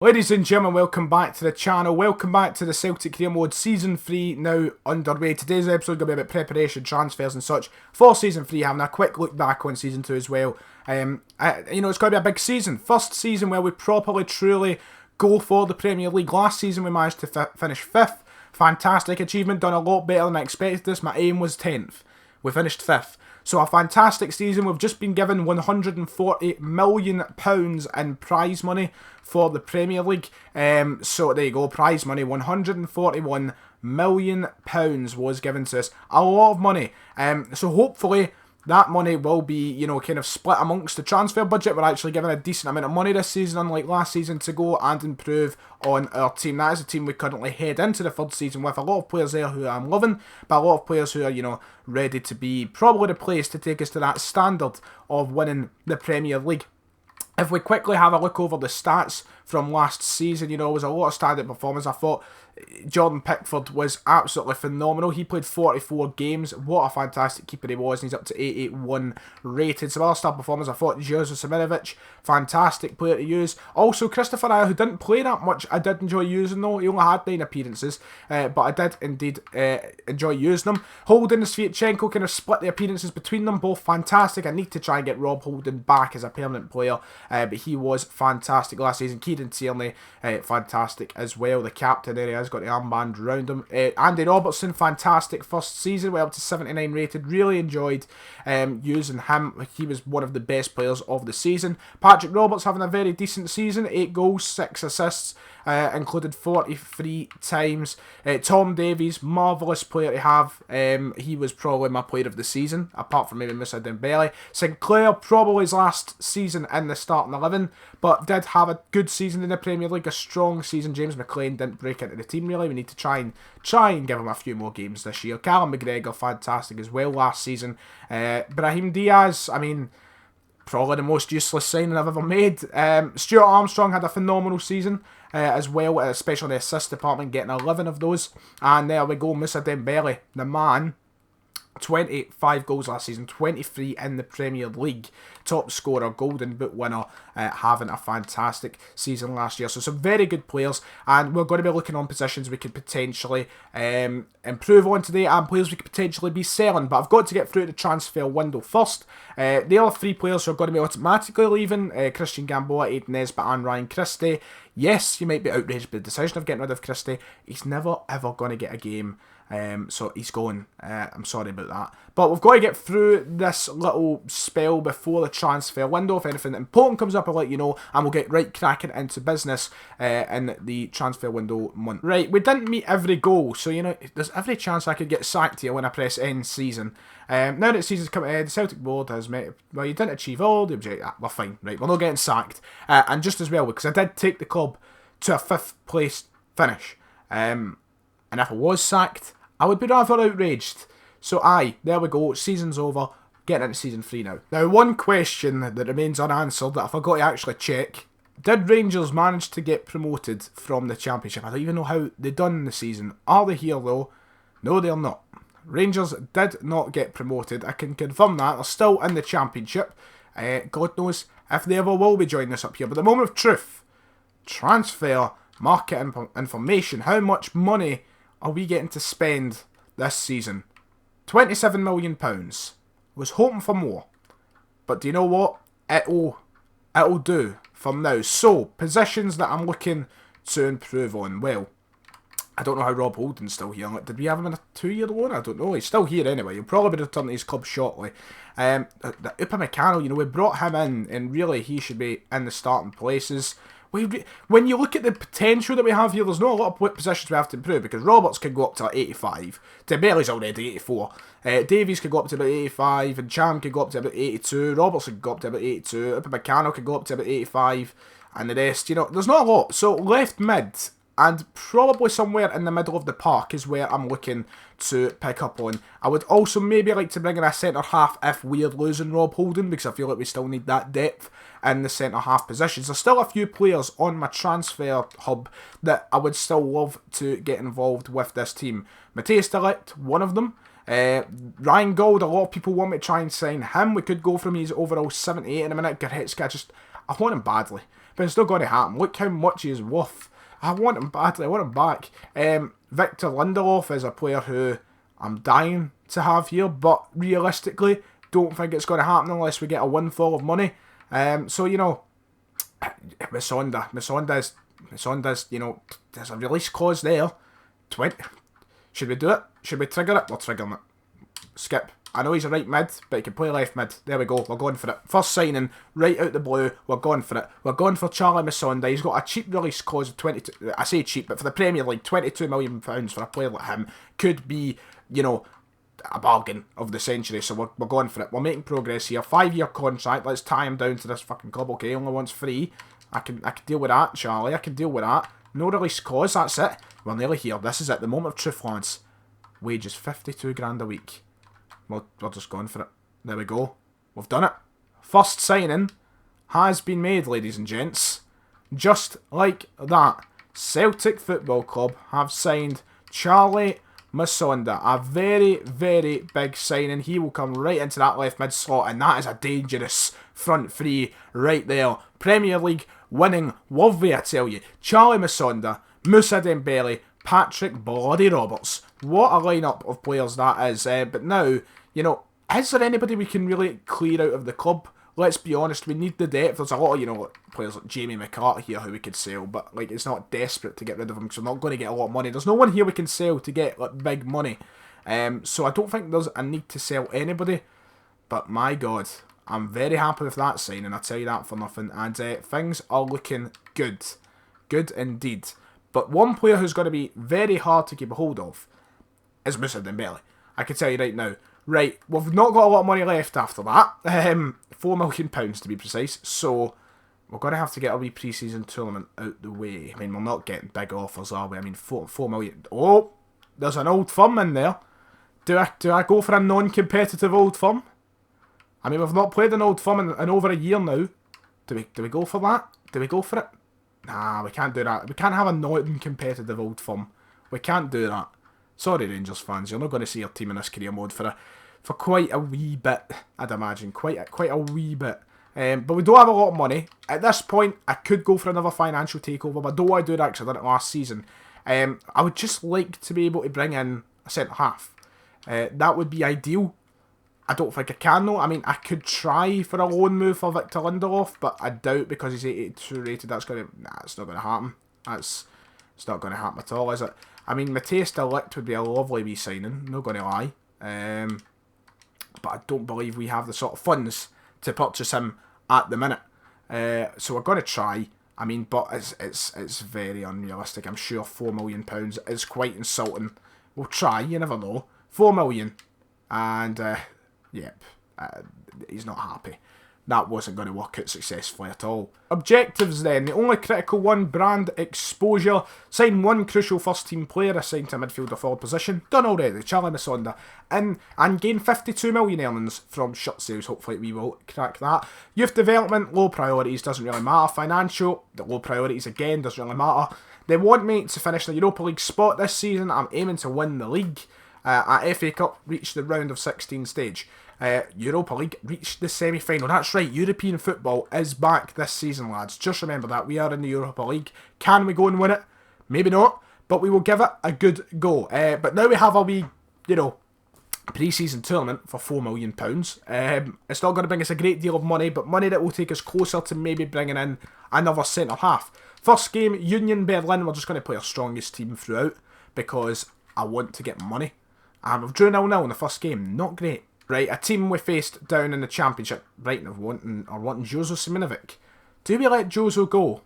Ladies and gentlemen, welcome back to the channel. Welcome back to the Celtic Career Mode Season 3 now underway. Today's episode is going to be about preparation, transfers and such for Season 3, having a quick look back on Season 2 as well. It's going to be a big season. First season where we properly, truly go for the Premier League. Last season we managed to finish 5th. Fantastic achievement, done a lot better than I expected this. My aim was 10th. We finished 5th. So a fantastic season. We've just been given £140 million in prize money for the Premier League. So there you go, prize money. £141 million was given to us. A lot of money. So hopefully that money will be, kind of split amongst the transfer budget. We're actually given a decent amount of money this season, unlike last season, to go and improve on our team. That is a team we currently head into the third season with. A lot of players there who I'm loving, but a lot of players who are, ready to be probably the place to take us to that standard of winning the Premier League. If we quickly have a look over the stats from last season, it was a lot of standout performance. I thought Jordan Pickford was absolutely phenomenal. He played 44 games. What a fantastic keeper he was. And he's up to 881 rated. Some other star performers. I thought Jozo Simirovic, fantastic player to use. Also, Christopher Ayer, who didn't play that much. I did enjoy using though. He only had 9 appearances. But I did indeed enjoy using them. Holden and Sviatchenko kind of split the appearances between them. Both fantastic. I need to try and get Rob Holden back as a permanent player. But he was fantastic last season. Kieran Tierney, fantastic as well. The captain there, he has got the armband around him. Andy Robertson, fantastic first season. We're up to 79 rated. Really enjoyed using him. He was one of the best players of the season. Patrick Roberts having a very decent season. 8 goals, 6 assists. Included 43 times. Tom Davies, marvellous player to have. He was probably my player of the season, apart from maybe Moussa Dembele. Sinclair, probably his last season in the starting 11, but did have a good season in the Premier League, a strong season. James McLean didn't break into the team really. We need to try and give him a few more games this year. Callum McGregor, fantastic as well last season. Brahim Diaz, probably the most useless signing I've ever made. Stuart Armstrong had a phenomenal season as well, especially in the assist department, getting 11 of those. And there we go, Moussa Dembele, the man. 25 goals last season, 23 in the Premier League. Top scorer, Golden Boot winner, having a fantastic season last year. So some very good players, and we're going to be looking on positions we could potentially improve on today, and players we could potentially be selling. But I've got to get through the transfer window first. The other 3 players who are going to be automatically leaving, Christian Gamboa, Aiden Nesbitt and Ryan Christie. Yes, you might be outraged by the decision of getting rid of Christie. He's never ever going to get a game. So he's going. I'm sorry about that. But we've got to get through this little spell before the transfer window. If anything important comes up, I'll let you know, and we'll get right cracking into business in the transfer window month. Right, we didn't meet every goal, so there's every chance I could get sacked here when I press end season. Now that season's come to end, the Celtic board has made, well, you didn't achieve all the objectives. We're fine, right, we're not getting sacked. And just as well, because I did take the club to a 5th place finish. And if I was sacked, I would be rather outraged. So there we go, season's over, getting into season 3 now. Now, one question that remains unanswered that I forgot to actually check. Did Rangers manage to get promoted from the Championship? I don't even know how they done the season. Are they here though? No, they're not. Rangers did not get promoted. I can confirm that. They're still in the Championship. God knows if they ever will be joining us up here. But the moment of truth, transfer market information. How much money are we getting to spend this season? £27 million. Was hoping for more, but do you know what? It'll do for now. So, positions that I'm looking to improve on. Well, I don't know how Rob Holden's still here. Did we have him in a 2-year loan? I don't know. He's still here anyway. He'll probably be returning to his club shortly. The Upamecano, we brought him in, and really he should be in the starting places. When you look at the potential that we have here, there's not a lot of positions we have to improve, because Roberts can go up to 85. Dembele's already 84. Davies could go up to about 85, and Cham could go up to about 82. Roberts could go up to about 82. Upamecano could go up to about 85, and the rest, there's not a lot. So left mid, and probably somewhere in the middle of the park is where I'm looking to pick up on. I would also maybe like to bring in a centre-half if we're losing Rob Holden, because I feel like we still need that depth in the centre-half positions. There's still a few players on my transfer hub that I would still love to get involved with this team. Matthias de Ligt, one of them. Ryan Gold, a lot of people want me to try and sign him. We could go from his overall 78 in a minute. Goretzka, I want him badly. but it's not going to happen. Look how much he is worth. I want him badly. I want him back. Victor Lindelof is a player who I'm dying to have here, but realistically, don't think it's going to happen unless we get a windfall of money. So, you know, Masonda's, you know, there's a release clause there. 20. Should we do it? Should we trigger it? We're triggering it. Skip. I know he's a right mid, but he can play left mid. There we go. We're going for it. First signing, right out the blue. We're going for it. We're going for Charlie Masonda. He's got a cheap release clause of 22. I say cheap, but for the Premier League, £22 million for a player like him could be, you know, a bargain of the century. So we're going for it. We're making progress here. 5-year contract. Let's tie him down to this fucking club. Okay, only wants 3. I can deal with that, Charlie. I can deal with that. No release clause. That's it. We're nearly here. This is it. The moment of truth, lads. Wages 52 grand a week. We're just going for it. There we go. We've done it. First signing has been made, ladies and gents. Just like that. Celtic Football Club have signed Charlie Masonda. A very, very big signing. He will come right into that left mid slot, and that is a dangerous front three right there. Premier League winning worthy, I tell you. Charlie Masonda, Moussa Dembele, Patrick Bloody Roberts. What a lineup of players that is. But now, you know, is there anybody we can really clear out of the club? Let's be honest, we need the depth. There's a lot of, you know, players like Jamie McCarthy here who we could sell, but like it's not desperate to get rid of him because we're not going to get a lot of money. There's no one here we can sell to get like big money. So I don't think there's a need to sell anybody. But my God, I'm very happy with that signing. I'll tell you that for nothing. And things are looking good. Good indeed. But one player who's going to be very hard to keep a hold of is Moussa Dembele. I can tell you right now. Right, we've not got a lot of money left after that. £4 million to be precise. So we're going to have to get a wee pre-season tournament out the way. I mean, we're not getting big offers, are we? I mean, 4 million. Oh, there's an old firm in there. Do I go for a non-competitive old firm? I mean, we've not played an old firm in over a year now. Do we go for that? Do we go for it? Nah, we can't do that. We can't have a non-competitive old firm. We can't do that. Sorry, Rangers fans, you're not going to see your team in this career mode for quite a wee bit, I'd imagine. Quite a wee bit. But we don't have a lot of money. At this point, I could go for another financial takeover, but I don't want to do that because I did it last season. I would just like to be able to bring in a centre-half. That would be ideal. I don't think I can, though. I mean, I could try for a loan move for Victor Lindelof, but I doubt because he's 82 rated, that's going to... Nah, it's not going to happen. It's not going to happen at all, is it? I mean, Matthias de Ligt would be a lovely wee signing, not going to lie. But I don't believe we have the sort of funds to purchase him at the minute. So we're going to try. I mean, but it's very unrealistic. I'm sure £4 million is quite insulting. We'll try, you never know. 4 million. And, he's not happy. That wasn't going to work out successfully at all. Objectives then. The only critical one, brand exposure. Sign one crucial first team player assigned to a midfield or forward position. Done already, Charlie Masonda. And gain 52 million earnings from shirt sales. Hopefully we will crack that. Youth development, low priorities, doesn't really matter. Financial, the low priorities again, doesn't really matter. They want me to finish the Europa League spot this season. I'm aiming to win the league. At FA Cup, reached the round of 16 stage. Europa League reached the semi-final. That's right, European football is back this season, lads. Just remember that. We are in the Europa League. Can we go and win it? Maybe not, but we will give it a good go. But now we have a wee, you know, pre-season tournament for £4 million. It's not going to bring us a great deal of money, but money that will take us closer to maybe bringing in another centre-half. First game, Union Berlin. We're just going to play our strongest team throughout because I want to get money. And we've drew 0-0 in the first game. Not great. Right, a team we faced down in the Championship. Brighton are wanting Jozo Siminovic. Do we let Jozo go?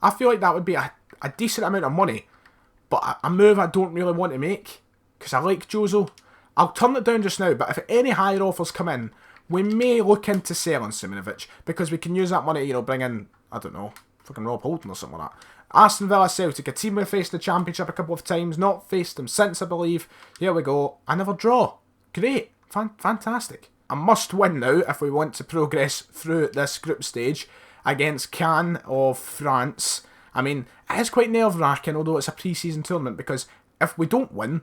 I feel like that would be a decent amount of money, but a move I don't really want to make because I like Jozo. I'll turn it down just now, but if any higher offers come in, we may look into selling Siminovic because we can use that money to, you know, bring in, I don't know, fucking Rob Holton or something like that. Aston Villa Celtic, a team we faced the Championship a couple of times, not faced them since, I believe. Here we go. Another draw. Great. Fantastic. A must win now if we want to progress through this group stage against Cannes of France. I mean, it is quite nerve-wracking, although it's a pre-season tournament, because if we don't win,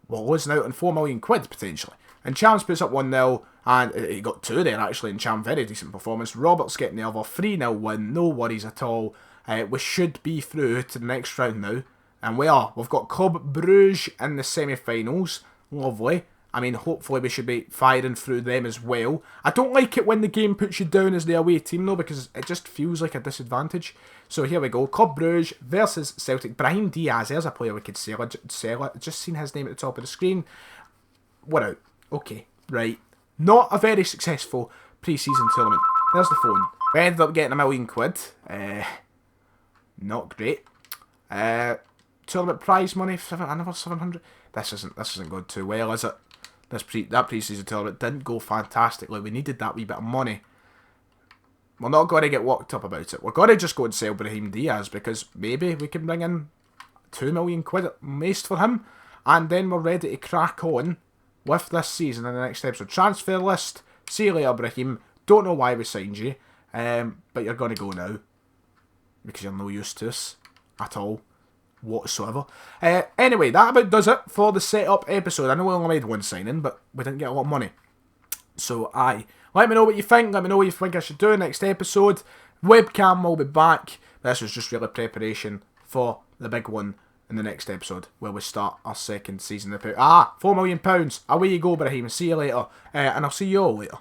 we're losing out on £4 million potentially. And Champs puts up 1-0, And he got 2 there, actually, in Cham. Very decent performance. Roberts getting the other. 3-0 win. No worries at all. We should be through to the next round now. And we are. We've got Club Bruges in the semi-finals. Lovely. I mean, hopefully we should be firing through them as well. I don't like it when the game puts you down as the away team, though, because it just feels like a disadvantage. So here we go. Club Bruges versus Celtic. Brahim Diaz. There's a player we could sell it. Just seen his name at the top of the screen. We're out. Okay. Right. Not a very successful pre-season tournament. There's the phone. We ended up getting £1 million. Not great. Tournament prize money, another 700. This isn't going too well, is it? That pre-season tournament didn't go fantastically. We needed that wee bit of money. We're not going to get worked up about it. We're going to just go and sell Brahim Diaz, because maybe we can bring in £2 million at most for him, and then we're ready to crack on with this season in the next episode. Transfer list. See you later, Brahim. Don't know why we signed you, but you're going to go now, because you're no use to us at all whatsoever. Anyway, that about does it for the setup episode. I know we only made 1 signing, but we didn't get a lot of money. So, let me know what you think. Let me know what you think I should do next episode. Webcam will be back. This was just really preparation for the big one in the next episode, where we start our second season. £4 million. Away you go, Brahim. See you later. And I'll see you all later.